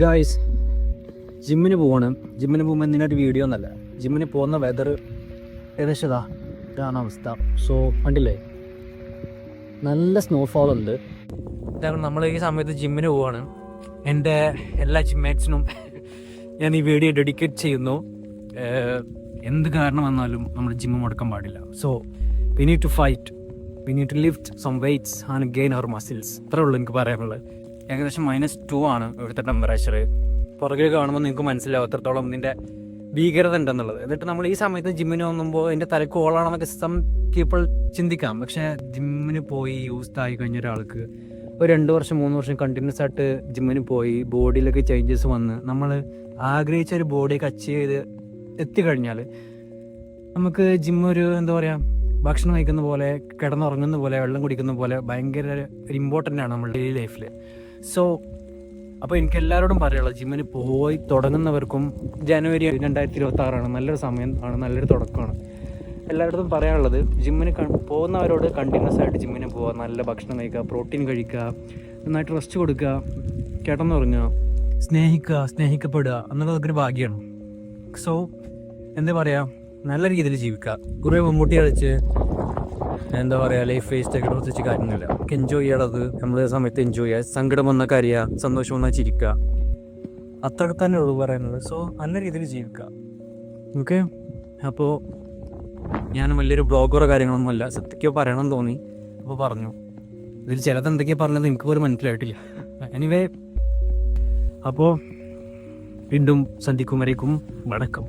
Guys, ജിമ്മിന് പോകുമ്പോൾ എന്തിനൊരു video എന്നല്ല, ജിമ്മിന് പോകുന്ന വെതർ ഏകദേശം ഇതാണ് അവസ്ഥ. സോ കണ്ടില്ലേ, നല്ല സ്നോഫോൾ ഉണ്ട്. കാരണം നമ്മൾ ഈ സമയത്ത് ജിമ്മിന് പോവാണ്. എൻ്റെ എല്ലാ ജിമ്മേറ്റ്സിനും ഞാൻ ഈ വീഡിയോ ഡെഡിക്കേറ്റ് ചെയ്യുന്നു. എന്ത് കാരണം വന്നാലും നമ്മൾ ജിമ്മ് മുടക്കാൻ പാടില്ല. So we need to fight, we need to lift some weights and gain our muscles. ഇത്രേ ഉള്ളൂ എനിക്ക് പറയാനുള്ളത്. ഏകദേശം -2 ആണ് ഇവിടുത്തെ ടെമ്പറേച്ചർ. പുറകിൽ കാണുമ്പോൾ നിങ്ങൾക്ക് മനസ്സിലാവും എത്രത്തോളം ഇതിൻ്റെ ഭീകരത ഉണ്ടെന്നുള്ളത്. എന്നിട്ട് നമ്മൾ ഈ സമയത്ത് ജിമ്മിന് പോകുമ്പോൾ എൻ്റെ തലക്ക് ഓളാണെന്നൊക്കെ സം പീപ്പിൾ ചിന്തിക്കാം. പക്ഷേ ജിമ്മിന് പോയി യൂസ്ഡ് ആയി കഴിഞ്ഞ ഒരാൾക്ക് ഒരു 2 വർഷം 3 വർഷം കണ്ടിന്യൂസ് ആയിട്ട് ജിമ്മിന് പോയി ബോഡിയിലൊക്കെ ചേഞ്ചസ് വന്ന് നമ്മൾ ആഗ്രഹിച്ച ഒരു ബോഡിയൊക്കെ അച്ചീവ് ചെയ്ത് എത്തിക്കഴിഞ്ഞാൽ നമുക്ക് ജിമ്മ് ഒരു എന്താ പറയുക, ഭക്ഷണം കഴിക്കുന്ന പോലെ, കിടന്നുറങ്ങുന്ന പോലെ, വെള്ളം കുടിക്കുന്ന പോലെ ഭയങ്കര ഒരു ഇമ്പോർട്ടൻ്റ് ആണ് നമ്മുടെ ഡെയിലി ലൈഫിൽ. സോ അപ്പോൾ എനിക്ക് എല്ലാവരോടും പറയാനുള്ളത്, ജിമ്മിന് പോയി തുടങ്ങുന്നവർക്കും ജനുവരി 2026 നല്ലൊരു സമയം ആണ്, നല്ലൊരു തുടക്കമാണ്. എല്ലാവരോടും പറയാനുള്ളത്, ജിമ്മിന് പോകുന്നവരോട് കണ്ടിന്യൂസ് ആയിട്ട് ജിമ്മിന് പോവുക, നല്ല ഭക്ഷണം കഴിക്കുക, പ്രോട്ടീൻ കഴിക്കുക, നന്നായിട്ട് റെസ്റ്റ് കൊടുക്കുക, കിടന്നുറങ്ങുക, സ്നേഹിക്കപ്പെടുക എന്നുള്ളതൊക്കെ ഒരു ഭാഗ്യമാണ്. സോ എന്താ പറയുക, നല്ല രീതിയിൽ ജീവിക്കുക. കുറേ മമ്മൂട്ടി കളിച്ച് എന്താ പറയുക, ലൈഫ് വേസ്റ്റൊക്കെ വെച്ച് കാര്യമൊന്നുമില്ല. എൻജോയ് ചെയ്യണത് നമ്മൾ സമയത്ത് എൻജോയ് ചെയ്യുക, സങ്കടം വന്നാൽ കരയുക, സന്തോഷം വന്നാൽ ചിരിക്കുക, അത്രയൊക്കെ തന്നെ ഉള്ളൂ പറയാനുള്ളത്. സോ നല്ല രീതിയിൽ ജീവിക്കുക. ഓക്കെ, അപ്പോൾ ഞാൻ വലിയൊരു ബ്ലോഗറോ കാര്യങ്ങളൊന്നുമല്ല, സത്യമൊക്കെ പറയണമെന്ന് തോന്നി അപ്പോൾ പറഞ്ഞു. ഇതിൽ ചിലത് എന്തൊക്കെയാണ് പറഞ്ഞത് എനിക്ക് പോലും മനസ്സിലായിട്ടില്ല. എനിവേ, അപ്പോൾ വീണ്ടും സന്ധിക്കും വരേക്കും വണക്കം.